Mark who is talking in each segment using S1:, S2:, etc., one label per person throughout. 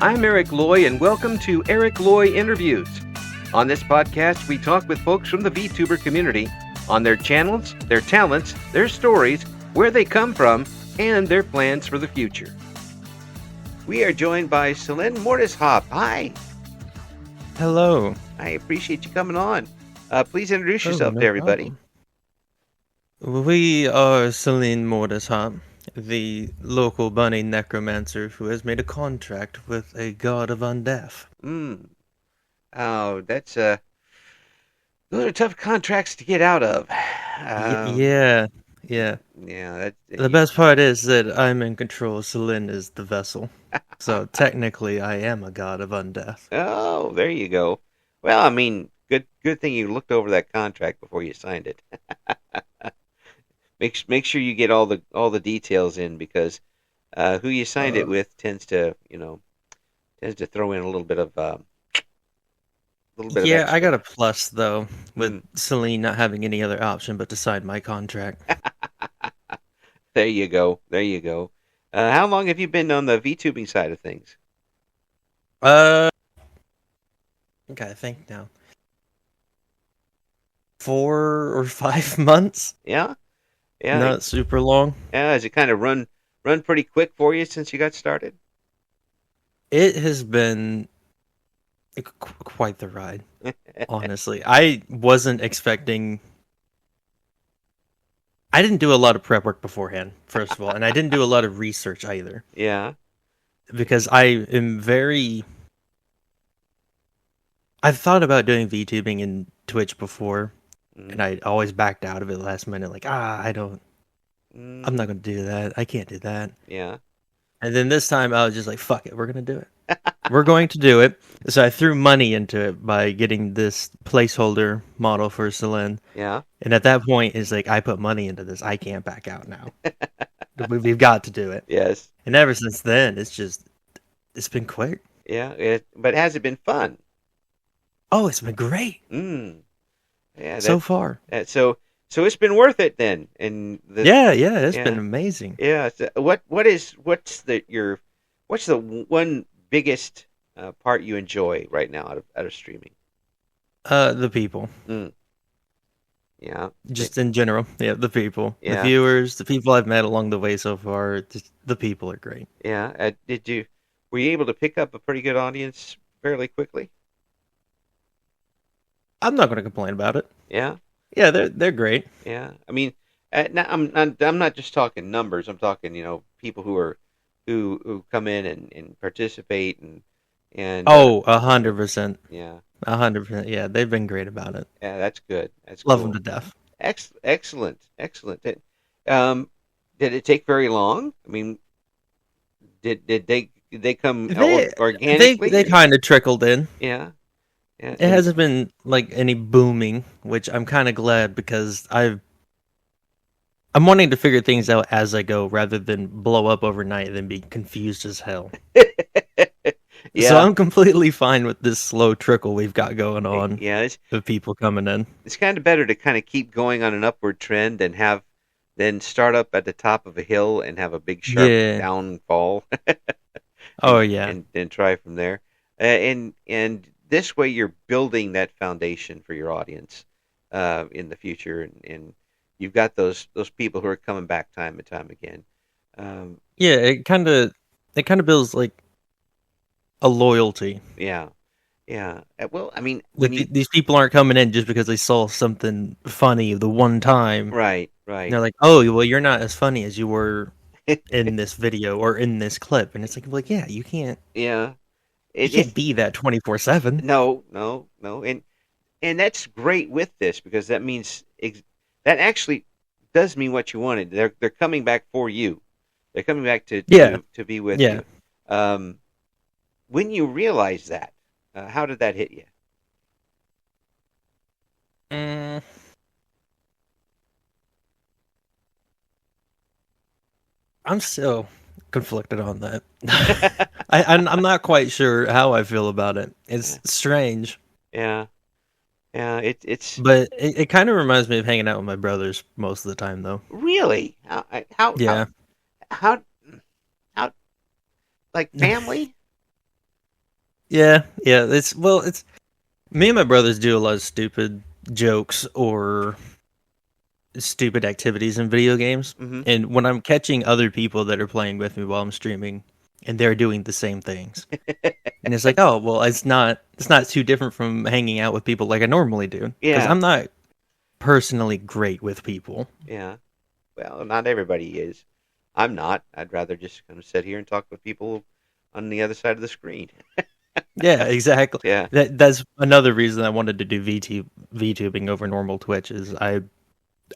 S1: I'm Eric Loy, and welcome to Eric Loy Interviews. On this podcast, we talk with folks from the VTuber community on their channels, their talents, their stories, where they come from, and their plans for the future. We are joined by Selene Mortishop. Hi.
S2: Hello.
S1: I appreciate you coming on. Please introduce yourself
S2: No
S1: to everybody.
S2: problem. We are Selene Mortishop, the local bunny necromancer who has made a contract with a god of undeath.
S1: Oh, that's those are tough contracts to get out of.
S2: Yeah.
S1: Yeah.
S2: The best part is that I'm in control. Selene is the vessel. So technically, I am a god of undeath.
S1: Oh, there you go. Well, I mean, good thing you looked over that contract before you signed it. Make sure you get all the details in, because who you signed it with tends to throw in a little bit of
S2: Yeah,
S1: extra.
S2: I got a plus though with Selene not having any other option but to sign my contract.
S1: There you go. How long have you been on the VTubing side of things?
S2: I think now 4 or 5 months.
S1: Yeah.
S2: Not super long.
S1: Yeah, has it kind of run pretty quick for you since you got started?
S2: It has been quite the ride, honestly. I wasn't expecting... I didn't do a lot of prep work beforehand, first of all, and I didn't do a lot of research either.
S1: Yeah.
S2: Because I am very... I've thought about doing VTubing and Twitch before, and I always backed out of it last minute, like, I'm not going to do that. I can't do that.
S1: Yeah.
S2: And then this time I was just like, fuck it, we're going to do it. We're going to do it. So I threw money into it by getting this placeholder model for Selene.
S1: Yeah.
S2: And at that point, it's like, I put money into this. I can't back out now. We've got to do it.
S1: Yes.
S2: And ever since then, it's been quick.
S1: Yeah. But has it been fun?
S2: Oh, it's been great.
S1: Yeah.
S2: So far.
S1: So it's been worth it then. And
S2: it's been amazing.
S1: Yeah. So what's the one biggest part you enjoy right now out of streaming?
S2: The people.
S1: Yeah.
S2: Just in general. Yeah, the people.
S1: Yeah.
S2: The viewers, the people I've met along the way so far. Just, the people are great.
S1: Yeah. Were you able to pick up a pretty good audience fairly quickly?
S2: I'm not going to complain about it.
S1: Yeah.
S2: Yeah, they're great.
S1: Yeah. I mean, now I'm not just talking numbers. I'm talking, people who come in and participate and
S2: 100%.
S1: Yeah.
S2: 100%. Yeah, they've been great about it.
S1: Yeah, that's good. That's
S2: Love
S1: cool.
S2: them to death.
S1: Excellent. Did it take very long? I mean, did they come organically?
S2: They kind of trickled in.
S1: Yeah.
S2: It hasn't been like any booming, which I'm kind of glad, because I'm wanting to figure things out as I go rather than blow up overnight and then be confused as hell.
S1: Yeah.
S2: So I'm completely fine with this slow trickle we've got going on.
S1: Yeah,
S2: of people coming in.
S1: It's kind of better to kind of keep going on an upward trend than start up at the top of a hill and have a big sharp downfall. And then try from there. And this way you're building that foundation for your audience in the future, and you've got those people who are coming back time and time again.
S2: It kind of builds like a loyalty.
S1: Yeah. Well, I mean,
S2: these people aren't coming in just because they saw something funny the one time.
S1: Right.
S2: And they're like, oh, well, you're not as funny as you were in this video or in this clip, and it's like, yeah, you can't.
S1: Yeah.
S2: You can't be that 24/7.
S1: No. And that's great with this, because that means that actually does mean what you wanted. They're coming back for you. They're coming back to be with you. When you realize that, how did that hit you?
S2: I'm still conflicted on that. I'm not quite sure how I feel about it. It's strange.
S1: Yeah. It's.
S2: But it kind of reminds me of hanging out with my brothers most of the time, though.
S1: Really? How?
S2: Yeah.
S1: How? Like family?
S2: Yeah, yeah. It's me and my brothers do a lot of stupid jokes or stupid activities in video games.
S1: Mm-hmm.
S2: And when I'm catching other people that are playing with me while I'm streaming and they're doing the same things. And it's like, oh, well, it's not too different from hanging out with people like I normally do. Because
S1: Yeah.
S2: I'm not personally great with people.
S1: Yeah. Well, not everybody is. I'm not. I'd rather just kind of sit here and talk with people on the other side of the screen.
S2: Yeah, exactly.
S1: Yeah.
S2: That's another reason I wanted to do VTubing over normal Twitch is I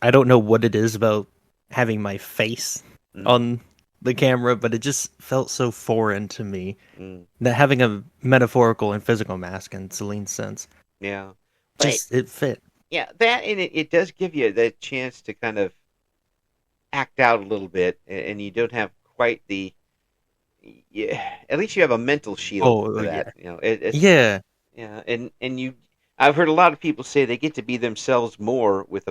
S2: don't know what it is about having my face
S1: Mm.
S2: on the camera, but it just felt so foreign to me
S1: Mm.
S2: that having a metaphorical and physical mask in Selene's sense,
S1: Yeah. But
S2: just it fit.
S1: yeah, that and it does give you that chance to kind of act out a little bit, and you don't have quite the. Yeah, at least you have a mental shield
S2: Oh
S1: for that.
S2: yeah,
S1: It's
S2: yeah.
S1: yeah, and you. I've heard a lot of people say they get to be themselves more with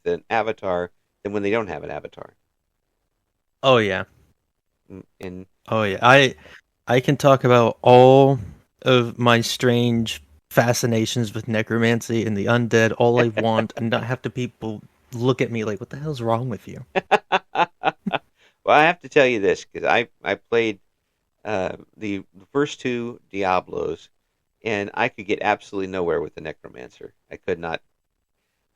S1: an avatar than when they don't have an avatar.
S2: Oh yeah,
S1: And
S2: oh yeah. I can talk about all of my strange fascinations with necromancy and the undead all I want, and not have to people look at me like, "What the hell's wrong with you?"
S1: well, I have to tell you this because I played the first two Diablos, and I could get absolutely nowhere with the Necromancer. I could not.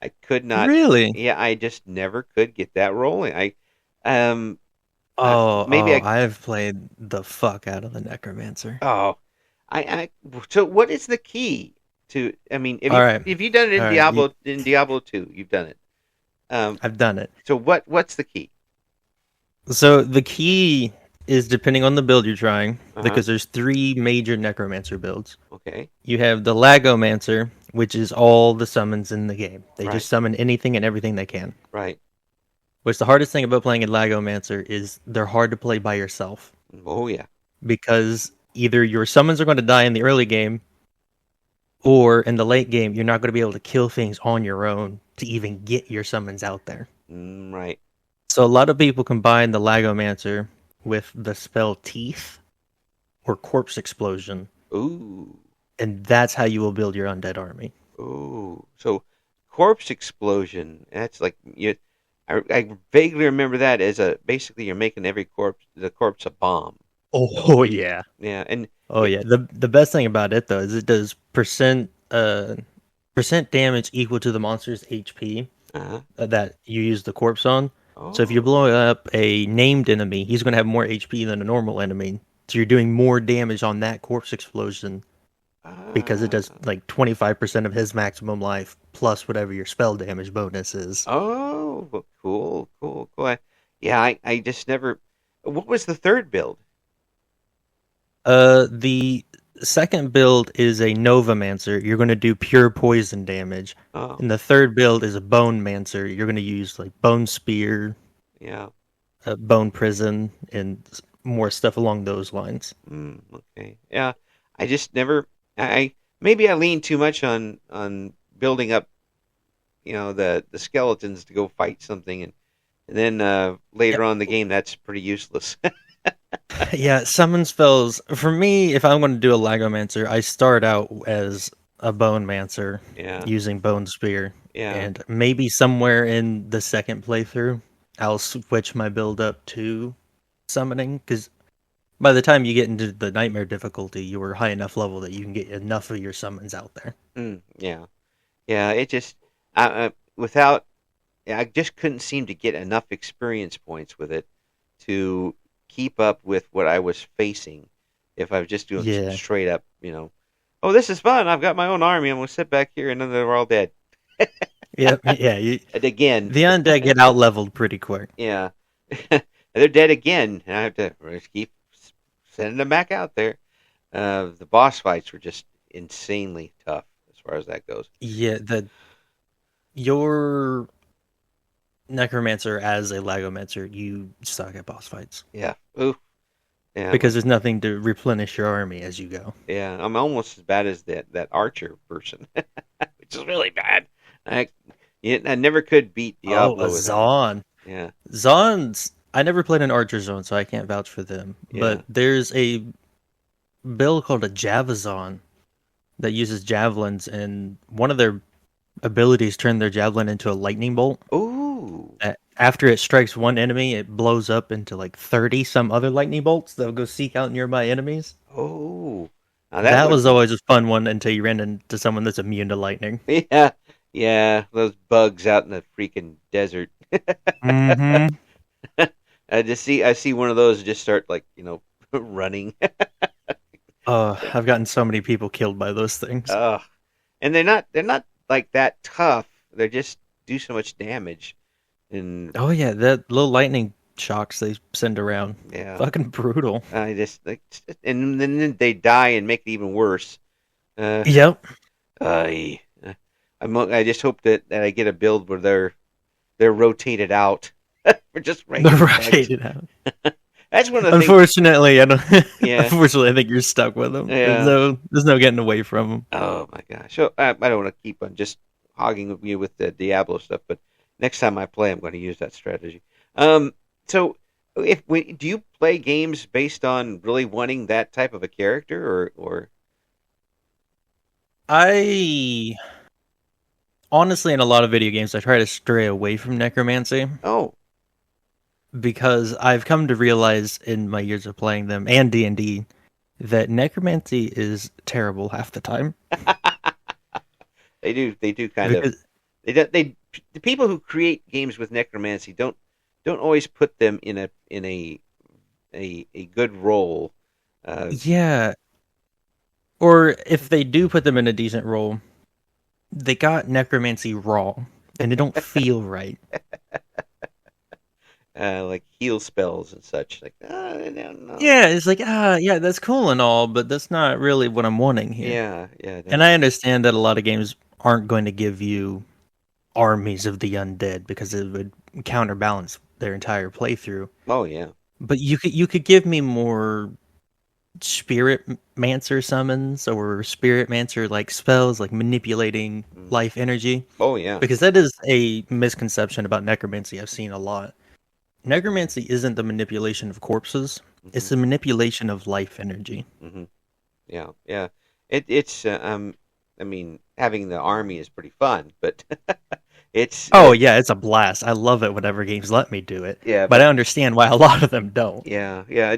S1: I could not.
S2: Really?
S1: Yeah, I just never could get that rolling. Um, maybe
S2: Oh,
S1: I.
S2: I've played the fuck out of the necromancer.
S1: Oh, I. So, what is the key to? I mean,
S2: All right,
S1: if you done it
S2: all right.
S1: In Diablo 2, you've done it.
S2: I've done it.
S1: So what's the key?
S2: So the key is depending on the build you're trying,
S1: Uh-huh.
S2: because there's three major necromancer builds.
S1: Okay.
S2: You have the Lagomancer, which is all the summons in the game. They
S1: Right.
S2: just summon anything and everything they can.
S1: Right.
S2: Which the hardest thing about playing a Lagomancer is they're hard to play by yourself.
S1: Oh yeah.
S2: Because either your summons are going to die in the early game, or in the late game, you're not going to be able to kill things on your own to even get your summons out there.
S1: Right.
S2: So a lot of people combine the Lagomancer with the spell Teeth or Corpse Explosion,
S1: Ooh.
S2: and that's how you will build your undead army.
S1: Ooh. So corpse explosion. That's like you. I vaguely remember that as a basically you're making the corpse a bomb.
S2: Oh yeah.
S1: Yeah. And
S2: Oh yeah. The best thing about it though is it does percent damage equal to the monster's HP
S1: uh-huh.
S2: that you use the corpse on. So if you're
S1: Oh.
S2: blowing up a named enemy, he's going to have more HP than a normal enemy. So you're doing more damage on that corpse explosion because it does
S1: Ah.
S2: like 25% of his maximum life plus whatever your spell damage bonus is.
S1: Oh. Cool. Cool. Cool. Yeah. I just never. What was the third build?
S2: The second build is a Novamancer. You're going to do pure poison damage.
S1: Oh.
S2: And the third build is a Bone Mancer. You're going to use like Bone Spear,
S1: Yeah.
S2: Bone Prison, and more stuff along those lines.
S1: Okay. Yeah. I just never. I maybe I lean too much on building up, the skeletons to go fight something, and then later on in the game that's pretty useless.
S2: Yeah, summon spells. For me, if I'm going to do a Lagomancer, I start out as a Bone Mancer
S1: Yeah.
S2: using Bone Spear.
S1: Yeah.
S2: And maybe somewhere in the second playthrough, I'll switch my build up to summoning. Because by the time you get into the Nightmare difficulty, you were high enough level that you can get enough of your summons out there.
S1: Yeah. Yeah. It just without I just couldn't seem to get enough experience points with it to keep up with what I was facing. If I was just doing
S2: Yeah.
S1: straight up, oh, this is fun. I've got my own army. I'm gonna sit back here, and then they're all dead.
S2: Yeah, yeah.
S1: And again,
S2: The undead get out leveled pretty quick.
S1: yeah, they're dead again. And I have to just keep sending them back out there. The boss fights were just insanely tough as far as that goes.
S2: Yeah, your Necromancer as a Lagomancer, you suck at boss fights.
S1: Yeah. Ooh. Yeah.
S2: Because there's nothing to replenish your army as you go.
S1: Yeah. I'm almost as bad as that archer person, which is really bad. I never could beat Diablo.
S2: Oh, a Zon.
S1: Yeah.
S2: Zons. I never played an Archer Zone, so I can't vouch for them.
S1: Yeah.
S2: But there's a build called a Javazon that uses javelins, and one of their abilities turn their javelin into a lightning bolt.
S1: Ooh.
S2: After it strikes one enemy, it blows up into like 30 some other lightning bolts that'll go seek out nearby enemies.
S1: Oh. Now that
S2: That
S1: would
S2: was
S1: be.
S2: always a fun one until you ran into someone that's immune to lightning.
S1: Yeah. Yeah. Those bugs out in the freaking desert.
S2: Mm-hmm.
S1: I see one of those just start like, running.
S2: I've gotten so many people killed by those things.
S1: Ugh. And they're not like that tough. They just do so much damage. And
S2: Oh yeah, that little lightning shocks they send around.
S1: yeah,
S2: Fucking brutal.
S1: I just like, and then they die and make it even worse. Uh,
S2: Yep.
S1: I, I just hope that I get a build where they're rotated out for just regular bugs.
S2: Right.
S1: That's one of the things.
S2: Unfortunately, I don't.
S1: Yeah,
S2: Unfortunately, I think you're stuck with them.
S1: yeah.
S2: There's no getting away from them.
S1: Oh my gosh. So I don't want to keep on just hogging you with the Diablo stuff, but next time I play, I'm going to use that strategy. So do you play games based on really wanting that type of a character, or?
S2: I honestly, in a lot of video games, I try to stray away from necromancy.
S1: Oh.
S2: Because I've come to realize in my years of playing them and D&D that necromancy is terrible half the time.
S1: They do kind of.
S2: Because
S1: They the people who create games with necromancy don't always put them in a good role.
S2: yeah, or if they do put them in a decent role, they got necromancy wrong and they don't feel right.
S1: Like heal spells and such. Like, I don't know.
S2: Yeah, it's like, yeah, that's cool and all, but that's not really what I'm wanting here.
S1: Yeah, yeah.
S2: And I understand that a lot of games aren't going to give you armies of the undead because it would counterbalance their entire playthrough.
S1: Oh yeah.
S2: But you could give me more spirit mancer summons or spirit mancer like spells like manipulating
S1: Mm.
S2: life energy,
S1: Oh yeah.
S2: because that is a misconception about necromancy I've seen a lot. Necromancy isn't the manipulation of corpses,
S1: Hmm.
S2: it's the manipulation of life energy.
S1: Hmm. Yeah, yeah. It's I mean, having the army is pretty fun, but it's
S2: Oh yeah, it's a blast. I love it whenever games let me do it,
S1: yeah,
S2: but
S1: but
S2: I understand why a lot of them don't.
S1: yeah, yeah.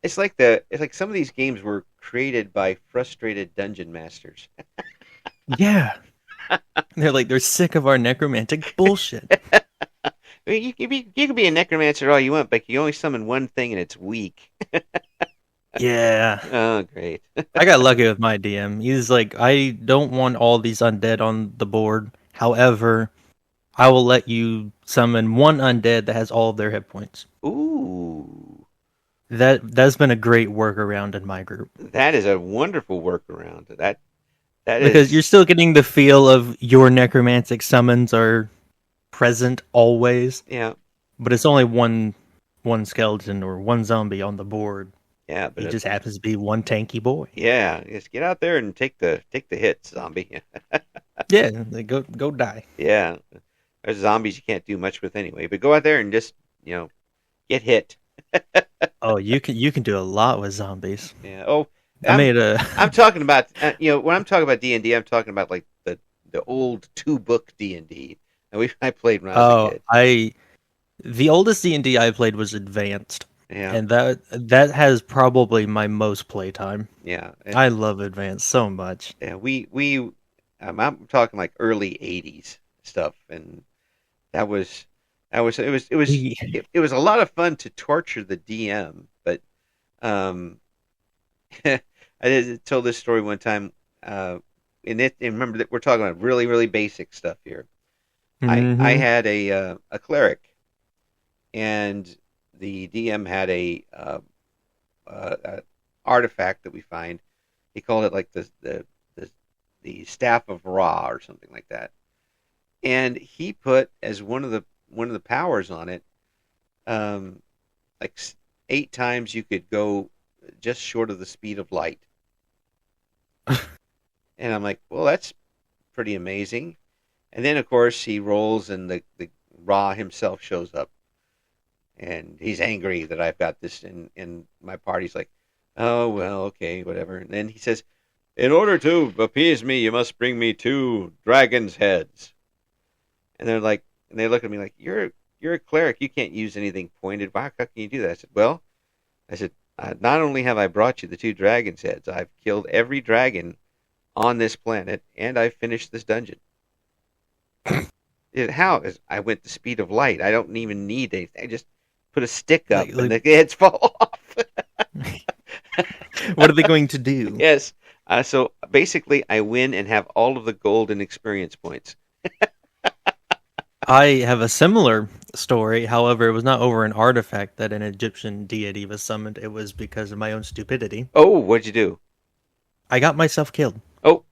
S1: It's like some of these games were created by frustrated dungeon masters.
S2: Yeah, they're sick of our necromantic bullshit.
S1: I mean, you can be a necromancer all you want, but you only summon one thing and it's weak.
S2: Yeah.
S1: Oh, great.
S2: I got lucky with my DM. He's like, I don't want all these undead on the board. However, I will let you summon one undead that has all of their hit points.
S1: Ooh,
S2: That's been a great workaround in my group.
S1: that is a wonderful workaround. That
S2: Because you're
S1: is,
S2: still getting the feel of your necromantic summons are present always,
S1: yeah,
S2: but it's only one skeleton or one zombie on the board.
S1: yeah,
S2: He
S1: but
S2: just happens to be one tanky boy.
S1: yeah, just get out there and take the hits, zombie.
S2: Yeah, they go die.
S1: Yeah, there's zombies you can't do much with anyway, but go out there and just get hit.
S2: Oh, you can do a lot with zombies.
S1: Yeah. Oh,
S2: I
S1: I'm
S2: made a
S1: I'm talking about when I'm talking about D&D, I'm talking about like the old 2-book D&D, and I played when I was a
S2: oh
S1: kid.
S2: the oldest D&D I played was Advanced,
S1: Yeah,
S2: and that has probably my most playtime.
S1: yeah,
S2: I love Advanced so much.
S1: yeah. I'm talking like early '80s stuff, and that was
S2: We
S1: it was a lot of fun to torture the DM, but um, I told this story one time. And remember that we're talking about really really basic stuff here. I
S2: hmm
S1: had a cleric, and the DM had a artifact that we find. He called it like the staff of Ra or something like that, and he put as one of the powers on it, um, like 8 times you could go just short of the speed of light. And I'm like, well, that's pretty amazing. And then, of course, he rolls, and the Ra himself shows up, and he's angry that I've got this. And my party's like, Oh, well, okay, whatever. And then he says, in order to appease me, you must bring me 2 dragon's heads. And they're like, and they look at me like, you're a cleric. You can't use anything pointed. How can you do that? I said, well, not only have I brought you the 2 dragon's heads, I've killed every dragon on this planet, and I've finished this dungeon. How? I went the speed of light. I don't even need anything. I just put a stick up and the heads fall off.
S2: What are they going to do?
S1: Yes. So basically, I win and have all of the golden experience points.
S2: I have a similar story. However, it was not over an artifact that an Egyptian deity was summoned. It was because of my own stupidity.
S1: Oh, what'd you do?
S2: I got myself killed.
S1: Oh.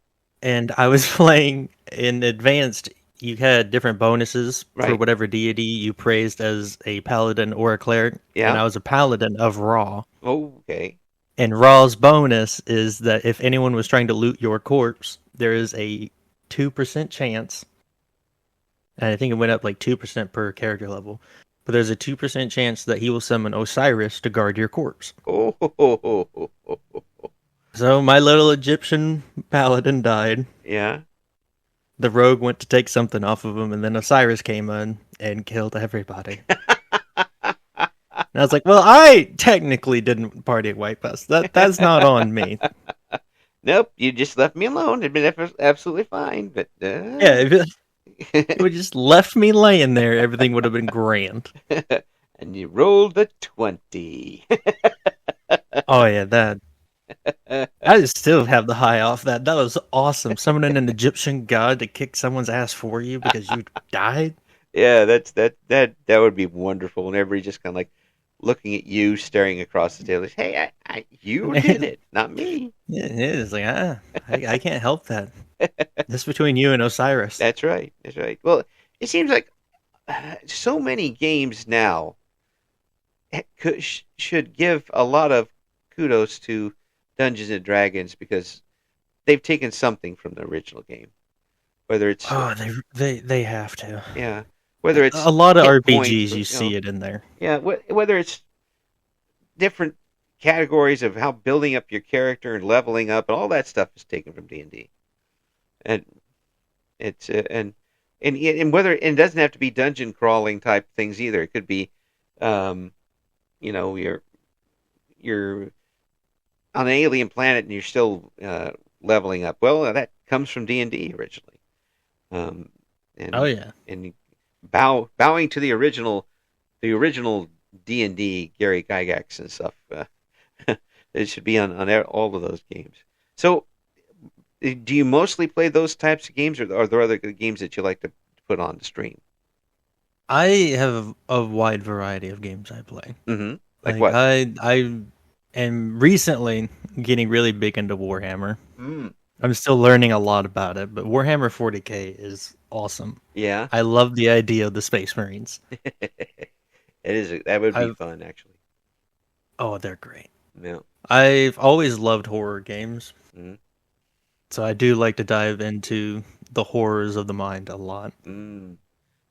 S2: And I was playing in advanced. You had different bonuses for whatever deity you praised as a paladin or a cleric.
S1: Yeah.
S2: And I was a paladin of Ra.
S1: Oh, okay.
S2: And Ra's bonus is that if anyone was trying to loot your corpse, there is a 2% chance, and I think it went up like 2% per character level, but there's a 2% chance that he will summon Osiris to guard your corpse.
S1: Oh.
S2: So my little Egyptian paladin died.
S1: Yeah.
S2: The rogue went to take something off of him, and then Osiris came in and killed everybody. And I was like, well, I technically didn't party at White Bus. That's not on me.
S1: Nope, you just left me alone. It'd been absolutely fine, but...
S2: Yeah, if it would just left me laying there, everything would have been grand.
S1: And you rolled the 20.
S2: Oh, yeah, that... I still have the high off that. That was awesome. Summoning an Egyptian god to kick someone's ass for you because you died.
S1: Yeah, that would be wonderful. And everybody just kind of like looking at you, staring across the table. Hey, you did it, not me.
S2: Yeah, it is like I can't help that. That's between you and Osiris.
S1: That's right. That's right. Well, it seems like so many games now should give a lot of kudos to Dungeons and Dragons because they've taken something from the original game. Whether it's
S2: they have to.
S1: Yeah. Whether it's
S2: a lot of RPGs, you see it in there.
S1: Yeah. Whether it's different categories of how building up your character and leveling up and all that stuff is taken from D&D, and it's and whether it doesn't have to be dungeon crawling type things either. It could be, you're on an alien planet and you're still leveling up. Well, that comes from D&D originally. And bowing to the original D&D Gary Gygax and stuff. It should be on all of those games. So, do you mostly play those types of games, or are there other games that you like to put on the stream?
S2: I have a wide variety of games I play.
S1: Mm-hmm. Like what?
S2: I am recently getting really big into Warhammer.
S1: Mm.
S2: I'm still learning a lot about it, but Warhammer 40K is awesome.
S1: Yeah.
S2: I love the idea of the Space Marines.
S1: That would be fun, actually.
S2: Oh, they're great.
S1: Yeah.
S2: I've always loved horror games.
S1: Mm.
S2: So I do like to dive into the horrors of the mind a lot.
S1: Mm.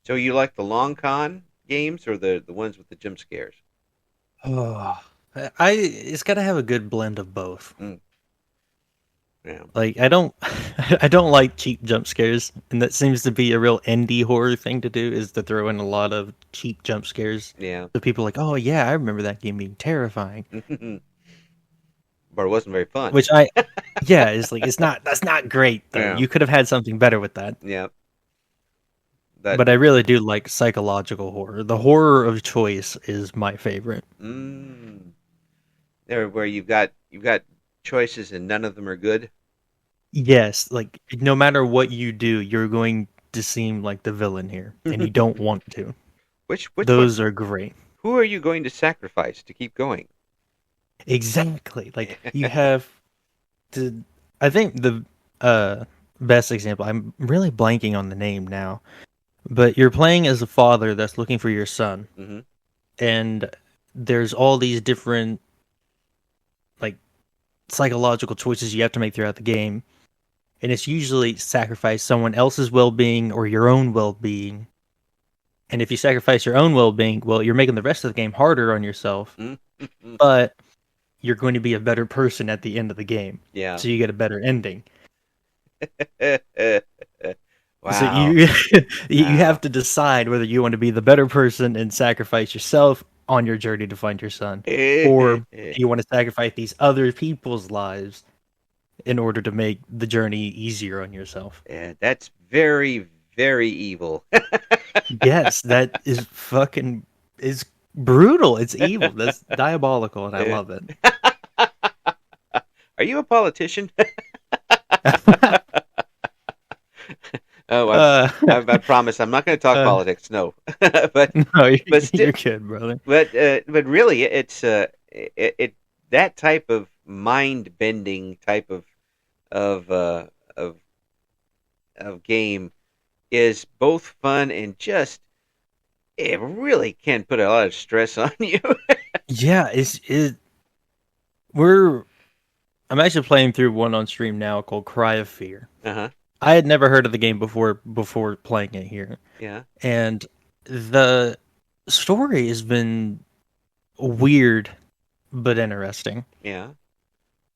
S1: So you like the long con games or the ones with the jump scares?
S2: Oh, it's got to have a good blend of both.
S1: Mm. Yeah.
S2: Like I don't like cheap jump scares, and that seems to be a real indie horror thing to do, is to throw in a lot of cheap jump scares.
S1: Yeah.
S2: So people are like, oh yeah, I remember that game being terrifying.
S1: But it wasn't very fun.
S2: Which that's not great though. Yeah. You could have had something better with that.
S1: Yeah.
S2: But I really do like psychological horror. The horror of choice is my favorite.
S1: There, where you've got choices and none of them are good.
S2: Yes, like no matter what you do, you're going to seem like the villain here, and you don't want to.
S1: Which
S2: those are great.
S1: Who are you going to sacrifice to keep going?
S2: Exactly. Like you have to. I think the best example. I'm really blanking on the name now, but you're playing as a father that's looking for your son,
S1: mm-hmm.
S2: and there's all these different like psychological choices you have to make throughout the game, and it's usually sacrifice someone else's well-being or your own well-being. And if you sacrifice your own well-being, well, you're making the rest of the game harder on yourself.
S1: Mm-hmm.
S2: But you're going to be a better person at the end of the game.
S1: Yeah.
S2: So you get a better ending.
S1: Wow.
S2: So you have to decide whether you want to be the better person and sacrifice yourself on your journey to find your son, or do you want to sacrifice these other people's lives in order to make the journey easier on yourself.
S1: Yeah, that's very, very evil.
S2: Yes, that is brutal. It's evil. That's diabolical, and I love it.
S1: Are you a politician? Oh, I promise I'm not going to talk politics. No, but
S2: no, you're good, brother.
S1: But really, it's that type of mind bending type of game is both fun and just it really can put a lot of stress on you.
S2: Yeah, I'm actually playing through one on stream now called Cry of Fear.
S1: Uh-huh.
S2: I had never heard of the game before playing it here.
S1: Yeah.
S2: And the story has been weird but interesting.
S1: Yeah.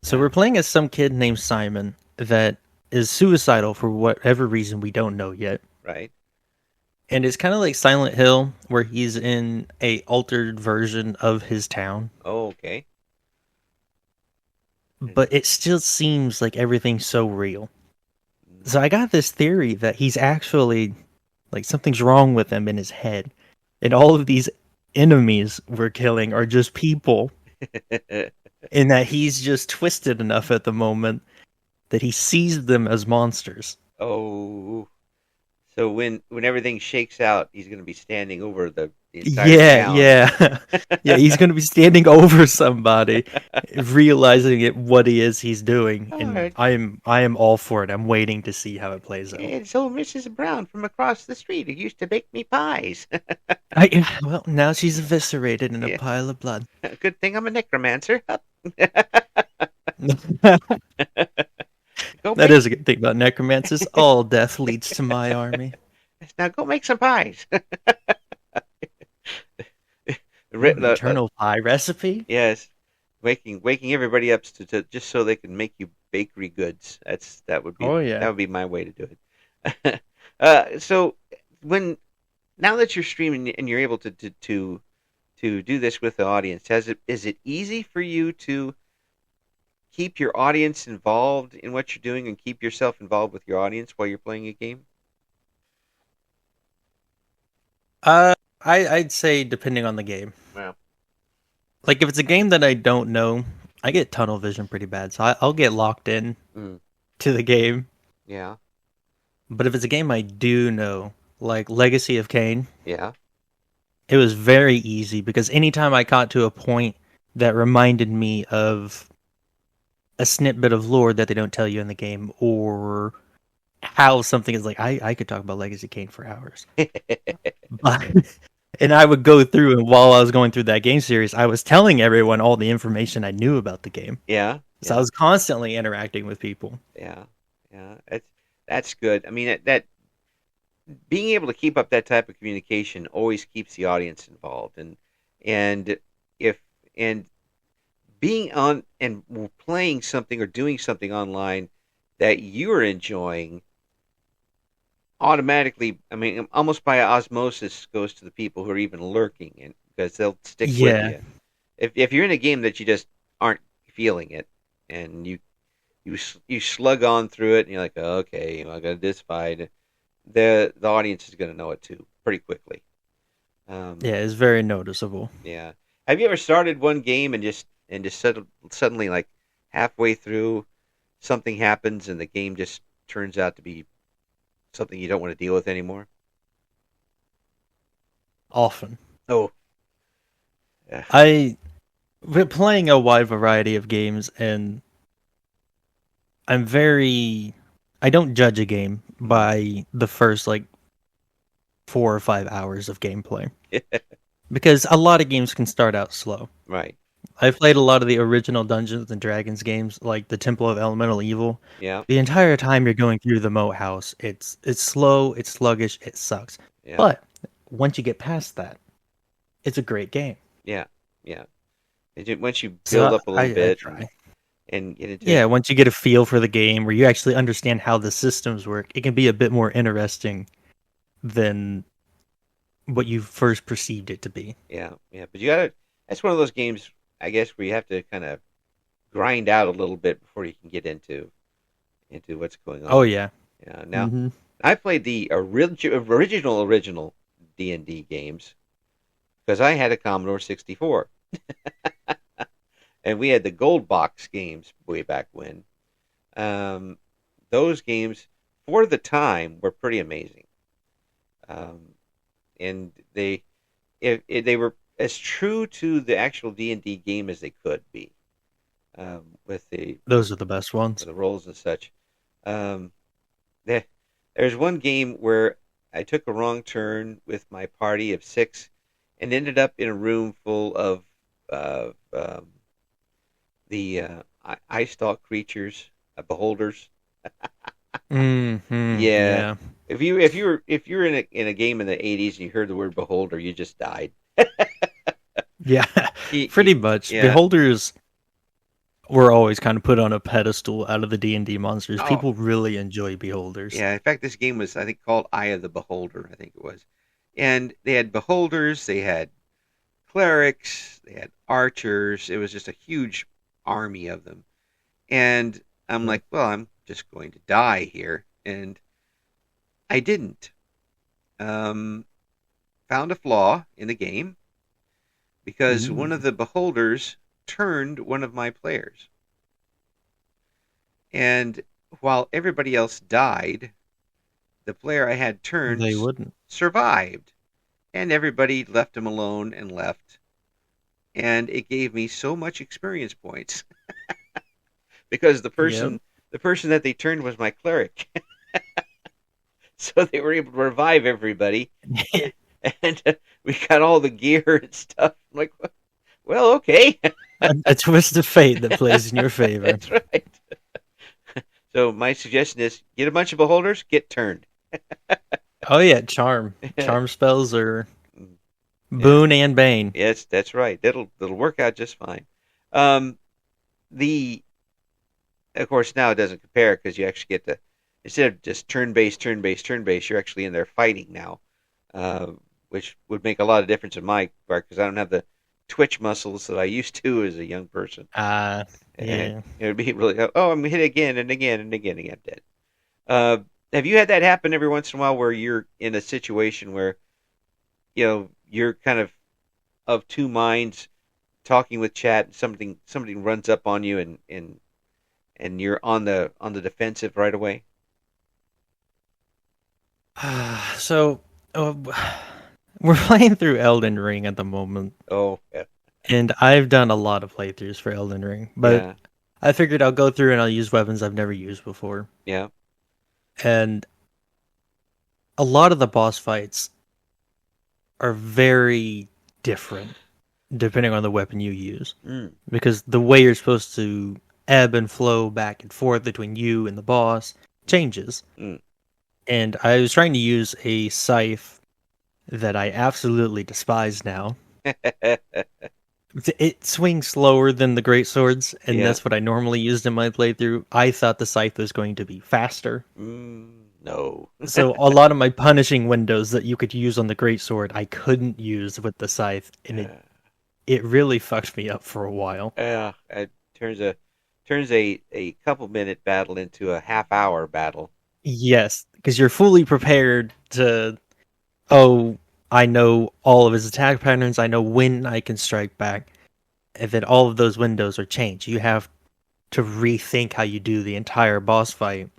S2: So we're playing as some kid named Simon that is suicidal for whatever reason we don't know yet.
S1: Right.
S2: And it's kind of like Silent Hill, where he's in a altered version of his town.
S1: Oh, okay.
S2: But it still seems like everything's so real. So I got this theory that he's actually, like, something's wrong with him in his head. And all of these enemies we're killing are just people. And that he's just twisted enough at the moment that he sees them as monsters.
S1: Oh. So when everything shakes out, he's going to be standing over the entire town.
S2: Yeah. Yeah, he's going to be standing over somebody, realizing what he's doing. And right. I am all for it. I'm waiting to see how it plays out.
S1: It's old Mrs. Brown from across the street who used to bake me pies.
S2: Well, now she's eviscerated in a pile of blood.
S1: Good thing I'm a necromancer.
S2: That is a good thing about necromancers. All death leads to my army.
S1: Now go make some pies.
S2: Eternal pie recipe?
S1: Yes. Waking everybody up to just so they can make you bakery goods. That would be my way to do it. So now that you're streaming and you're able to do this with the audience, is it easy for you to keep your audience involved in what you're doing and keep yourself involved with your audience while you're playing a game?
S2: I'd say depending on the game.
S1: Wow.
S2: Like if it's a game that I don't know, I get tunnel vision pretty bad, so I'll get locked in to the game.
S1: Yeah.
S2: But if it's a game I do know, like Legacy of Kain,
S1: yeah,
S2: it was very easy because anytime I got to a point that reminded me of a snippet of lore that they don't tell you in the game, or how something is like, I could talk about Legacy of Kain for hours. And I would go through, and while I was going through that game series, I was telling everyone all the information I knew about the game.
S1: Yeah.
S2: So I was constantly interacting with people.
S1: Yeah. That's good. I mean, that being able to keep up that type of communication always keeps the audience involved, and being on and playing something or doing something online that you're enjoying automatically, I mean, almost by osmosis goes to the people who are even lurking, and because they'll stick with you. If you're in a game that you just aren't feeling it, and you slug on through it, and you're like, oh, okay, I got this fight, the audience is going to know it too pretty quickly.
S2: It's very noticeable.
S1: Yeah. Have you ever started one game and just suddenly, like halfway through, something happens and the game just turns out to be something you don't want to deal with anymore?
S2: Often.
S1: Oh.
S2: I've been playing a wide variety of games, and I don't judge a game by the first 4 or 5 hours of gameplay. Because a lot of games can start out slow.
S1: Right.
S2: I've played a lot of the original Dungeons and Dragons games, like the Temple of Elemental Evil.
S1: Yeah.
S2: The entire time you're going through the moat house, it's slow, it's sluggish, it sucks. Yeah. But once you get past that, it's a great game.
S1: Yeah. Yeah. Once you build
S2: So
S1: up a little
S2: I
S1: bit
S2: try.
S1: and get into
S2: Yeah,
S1: it.
S2: once you get a feel for the game, where you actually understand how the systems work, it can be a bit more interesting than what you first perceived it to be.
S1: Yeah, yeah. But you gotta. That's one of those games, I guess, where you have to kind of grind out a little bit before you can get into what's going
S2: Oh
S1: on.
S2: yeah.
S1: Yeah. Now,
S2: Mm-hmm.
S1: I played the original D&D games because I had a Commodore 64, and we had the gold box games way back when. Um, those games, for the time, were pretty amazing, um, and they were as true to the actual D&D game as they could be, with
S2: Those are the best ones.
S1: the rolls and such. Um, there, there's one game where I took a wrong turn with my party of 6 and ended up in a room full of uh, um, the ice stalk creatures, beholders.
S2: Mm-hmm.
S1: Yeah,
S2: Yeah.
S1: if you're in a game in the 80s and you heard the word beholder, you just died.
S2: Yeah.
S1: You,
S2: Pretty much.
S1: yeah.
S2: Beholders were always kind of put on a pedestal out of the D&D monsters.
S1: Oh,
S2: People really enjoy beholders.
S1: yeah. In fact, this game was, I think, called Eye of the Beholder. I think it was, and they had beholders, they had clerics, they had archers. It was just a huge army of them. And I'm like, well, I'm just going to die here, and I didn't. Um, Found a flaw in the game because one of the beholders turned one of my players. And while everybody else died, the player I had turned
S2: They wouldn't.
S1: survived. And everybody left him alone and left. And it gave me so much experience points because
S2: Yep.
S1: the person that they turned was my cleric. So they were able to revive everybody. And we got all the gear and stuff. I'm like, well, okay.
S2: A twist of fate that plays in your favor.
S1: That's right. So my suggestion is get a bunch of beholders, get turned.
S2: Oh yeah, charm. Charm spells are
S1: Yeah.
S2: boon and bane.
S1: Yes, that's right. That'll work out just fine. Um, the Of course now it doesn't compare because you actually get to, instead of just turn based, turn based, turn based, you're actually in there fighting now, uh, which would make a lot of difference in my part because I don't have the twitch muscles that I used to as a young person. And
S2: Yeah.
S1: it would be really, oh, I'm hit again and again and again and again, dead. Uh, have you had that happen every once in a while where you're in a situation where you're kind of two minds talking with chat and somebody runs up on you and you're on the defensive right away?
S2: So, we're playing through Elden Ring at the moment,
S1: Oh, yeah.
S2: and I've done a lot of playthroughs for Elden Ring, but
S1: Yeah.
S2: I figured I'll go through and I'll use weapons I've never used before.
S1: Yeah.
S2: And a lot of the boss fights are very different depending on the weapon you use.
S1: Mm.
S2: Because the way you're supposed to ebb and flow back and forth between you and the boss changes.
S1: Mm.
S2: And I was trying to use a scythe that I absolutely despise now. It swings slower than the great swords, and that's what I normally used in my playthrough. I thought the scythe was going to be faster.
S1: No.
S2: So a lot of my punishing windows that you could use on the great sword, I couldn't use with the scythe, and it really fucked me up for a while.
S1: Yeah, it turns a couple minute battle into a half hour battle.
S2: Yes, because you're fully prepared to, I know all of his attack patterns, I know when I can strike back, and then all of those windows are changed. You have to rethink how you do the entire boss fight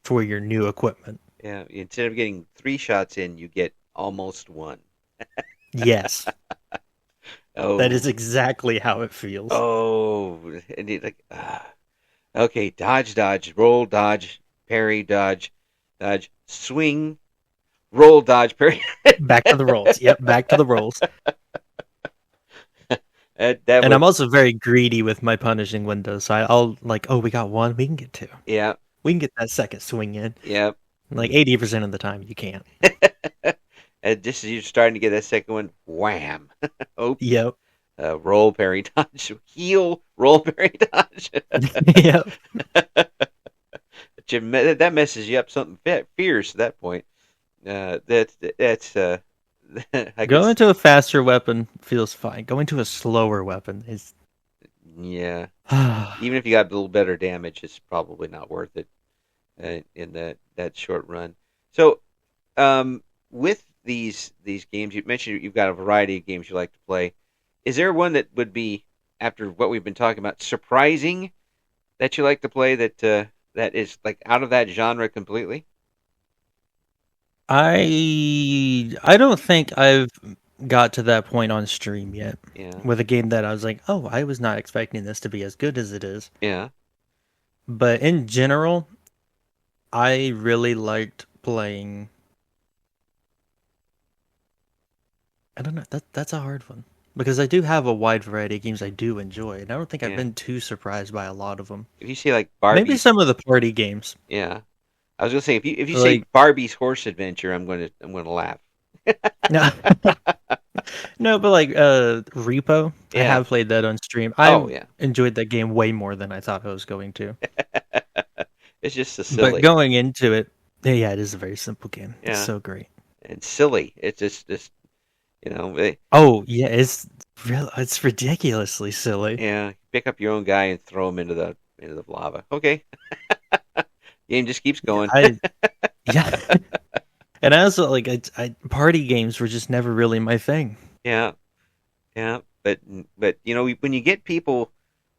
S2: for your new equipment.
S1: Yeah, instead of getting 3 shots in, you get almost 1.
S2: Yes.
S1: Oh.
S2: That is exactly how it feels.
S1: Oh, and okay, dodge, dodge, roll, dodge, parry, dodge, swing, roll, dodge, parry.
S2: Back to the rolls. Yep, back to the rolls. And I'm also very greedy with my punishing windows. So I'll we got 1, we can get 2.
S1: Yeah.
S2: We can get that second swing in.
S1: Yep.
S2: Like 80% of the time, you can't.
S1: And just as you're starting to get that second one, wham! Oh.
S2: Yep.
S1: roll, parry, dodge, heal, roll, parry, dodge.
S2: Yep.
S1: That messes you up something fierce at that point. That's
S2: Going to a faster weapon feels fine. Going to a slower weapon is
S1: yeah. Even if you got a little better damage, it's probably not worth it in that short run. So, with these games, you mentioned you've got a variety of games you like to play. Is there one that would be, after what we've been talking about, surprising that you like to play that is like out of that genre completely?
S2: I don't think I've got to that point on stream yet.
S1: Yeah.
S2: With a game that I was like, oh, I was not expecting this to be as good as it is.
S1: Yeah.
S2: But in general, I really liked playing. I don't know. That's a hard one because I do have a wide variety of games I do enjoy, and I don't think I've been too surprised by a lot of them.
S1: If you say like Barbie,
S2: maybe some of the party games.
S1: Yeah, I was gonna say if you
S2: like,
S1: say Barbie's Horse Adventure, I'm gonna laugh.
S2: No, no, but like Repo, I have played that on stream. I enjoyed that game way more than I thought I was going to.
S1: It's just so silly.
S2: But going into it, yeah, it is a very simple game. Yeah. It's so great
S1: and silly. It's just you know.
S2: Oh yeah, it's ridiculously silly.
S1: Yeah, pick up your own guy and throw him into the lava. Okay, game just keeps going.
S2: Yeah. And I also like party games were just never really my thing.
S1: Yeah, but you know when you get people,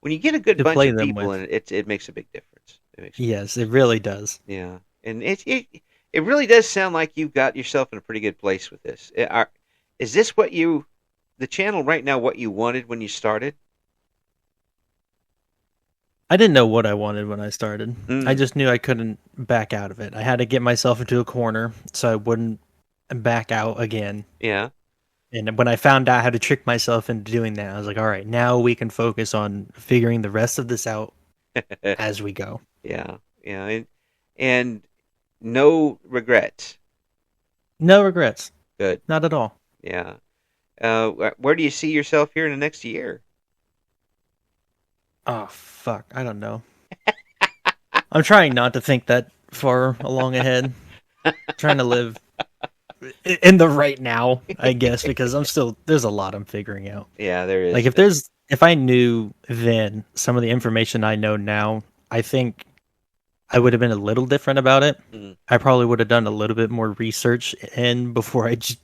S1: when you get a good bunch of people, and it makes a big difference.
S2: Yes, it really does.
S1: Yeah, and it really does sound like you've got yourself in a pretty good place with this. Is this what the channel right now? What you wanted when you started?
S2: I didn't know what I wanted when I started. I just knew I couldn't back out of it. I had to get myself into a corner so I wouldn't back out again.
S1: Yeah.
S2: And when I found out how to trick myself into doing that, I was like, all right, now we can focus on figuring the rest of this out as we go.
S1: Yeah. And no regrets.
S2: No regrets.
S1: Good.
S2: Not at all.
S1: Yeah. Where do you see yourself here in the next year?
S2: Oh, fuck. I don't know. I'm trying not to think that far along ahead. I'm trying to live in the right now, I guess, because there's a lot I'm figuring out.
S1: Yeah, there is.
S2: Like if I knew then some of the information I know now, I think I would have been a little different about it. I probably would have done a little bit more research before I just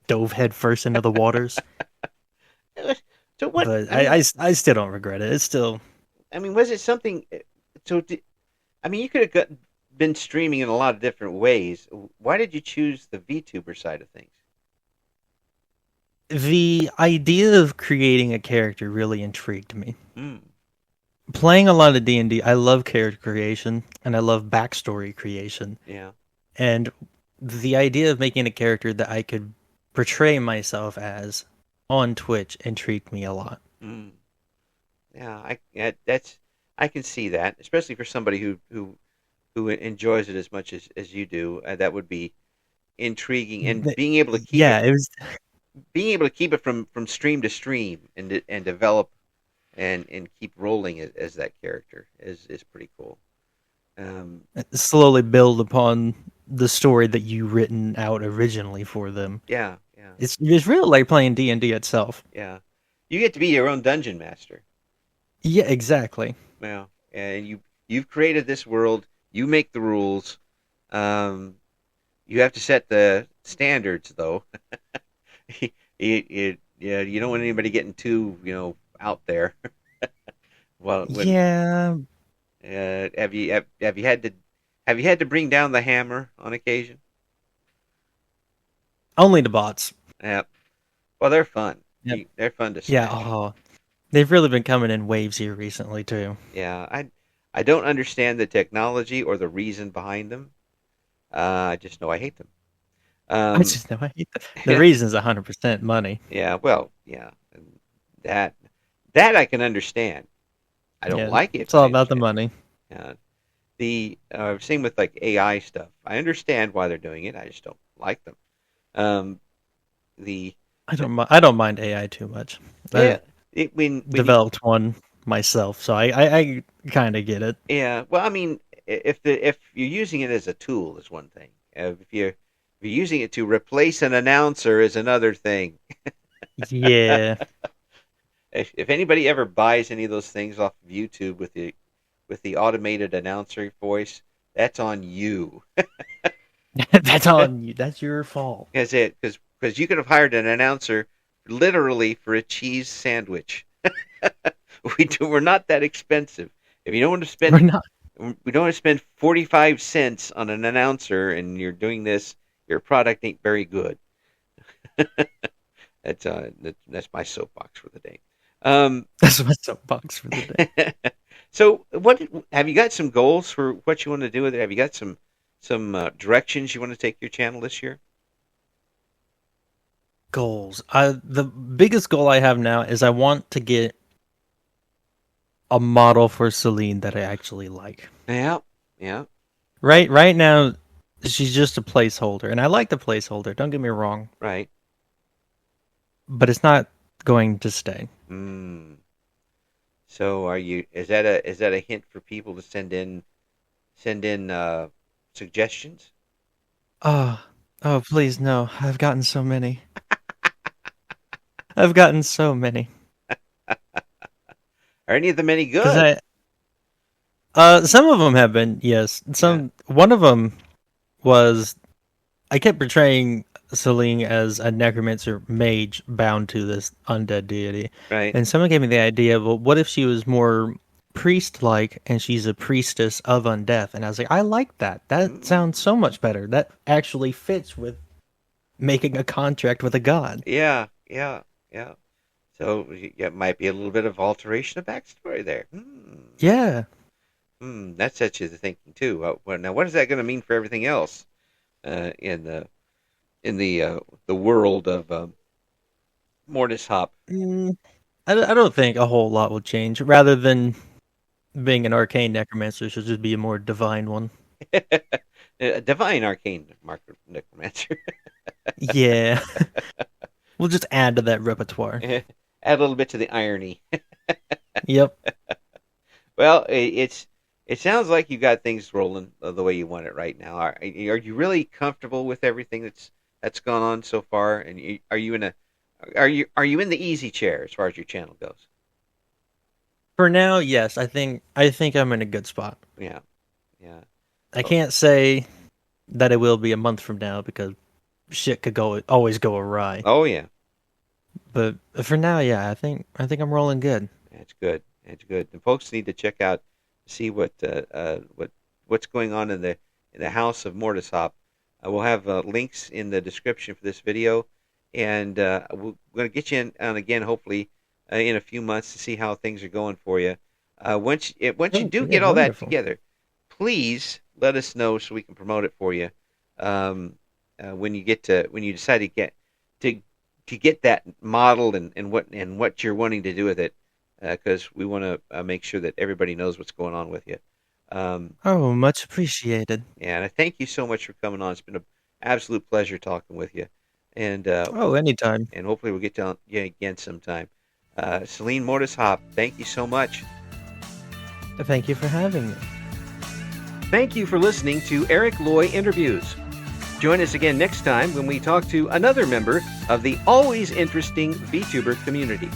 S2: dove headfirst into the waters.
S1: So what?
S2: But I still don't regret it. It's still.
S1: I mean, was it something? So, you could have been streaming in a lot of different ways. Why did you choose the VTuber side of things?
S2: The idea of creating a character really intrigued me. Playing a lot of D&D, I love character creation and I love backstory creation.
S1: Yeah. And
S2: the idea of making a character that I could portray myself as on Twitch intrigued me a lot.
S1: Yeah, I can see that, especially for somebody who enjoys it as much as you do. That would be intriguing, and being able to keep being able to keep it from stream to stream and develop and keep rolling as that character is pretty cool.
S2: Slowly build upon the story that you written out originally for them.
S1: Yeah.
S2: It's really like playing D&D itself.
S1: Yeah. You get to be your own dungeon master.
S2: Yeah, exactly.
S1: Yeah. And you've created this world. You make the rules. You have to set the standards, though. You don't want anybody getting too, out there. Well,
S2: yeah.
S1: Have you had to bring down the hammer on occasion?
S2: Only the bots.
S1: Yeah. Well, they're fun. Yep. They're fun to smash.
S2: Yeah. Oh, they've really been coming in waves here recently too.
S1: Yeah. I don't understand the technology or the reason behind them. I just know I hate them.
S2: I just know I hate them. The reason is 100% money.
S1: Yeah. Well. Yeah. That I can understand. I don't like it.
S2: It's all about the money.
S1: Yeah. The same with like AI stuff. I understand why they're doing it. I just don't like them.
S2: I don't mind AI too much.
S1: Yeah.
S2: when developed one myself, so I kind of get it.
S1: Yeah, well, I mean, if you're using it as a tool is one thing. If you're using it to replace an announcer is another thing.
S2: Yeah.
S1: If anybody ever buys any of those things off of YouTube with the automated announcer voice, that's on you.
S2: That's on you. That's your fault.
S1: Because you could have hired an announcer literally for a cheese sandwich. We're not that expensive. If you don't want to spend, we don't want to spend 45 cents on an announcer, and you're doing this, your product ain't very good. That's my soapbox for the day.
S2: That's my soapbox for the day.
S1: So, what have you got some goals for what you want to do with it? Have you got some directions you want to take your channel this year?
S2: Goals. The biggest goal I have now is I want to get a model for Selene that I actually like.
S1: Yeah.
S2: Right now, she's just a placeholder, and I like the placeholder. Don't get me wrong.
S1: Right.
S2: But it's not going to stay.
S1: So, is that a hint for people to send in suggestions?
S2: Oh, please no! I've gotten so many. I've gotten so many.
S1: Are any of them any good?
S2: Some of them have been, yes. One of them was I kept portraying Selene as a necromancer mage bound to this undead deity.
S1: Right.
S2: And someone gave me the idea, well, what if she was more priest-like and she's a priestess of undeath? And I was like, I like that. That sounds so much better. That actually fits with making a contract with a god.
S1: Yeah. So it might be a little bit of alteration of backstory there.
S2: Yeah.
S1: That sets you to thinking too. Now, what is that going to mean for everything else in the world of Mortishop?
S2: I don't think a whole lot will change. Rather than being an arcane necromancer, she'll just be a more divine one.
S1: A divine arcane necromancer.
S2: Yeah. We'll just add to that repertoire.
S1: Add a little bit to the irony.
S2: Yep.
S1: Well, it sounds like you got things rolling the way you want it right now. Are you really comfortable with everything that's gone on so far? And are you in the easy chair as far as your channel goes?
S2: For now, yes. I think I'm in a good spot.
S1: Yeah.
S2: I can't say that it will be a month from now because shit could always go awry.
S1: Oh yeah.
S2: But for now, yeah, I think I'm rolling good.
S1: That's good. And folks need to check out, see what's going on in the house of Mortishop. We'll have links in the description for this video, and we're going to get you on again, hopefully in a few months to see how things are going for you. Once you do get all that together, please let us know so we can promote it for you. When you decide to get that model and what you're wanting to do with it, because we want to make sure that everybody knows what's going on with you.
S2: Much appreciated.
S1: Yeah, and I thank you so much for coming on. It's been an absolute pleasure talking with you. And
S2: anytime.
S1: And hopefully we'll get to you again sometime. Selene Mortishop, thank you so much.
S2: Thank you for having me.
S1: Thank you for listening to Eric Loy Interviews. Join us again next time when we talk to another member of the always interesting VTuber community.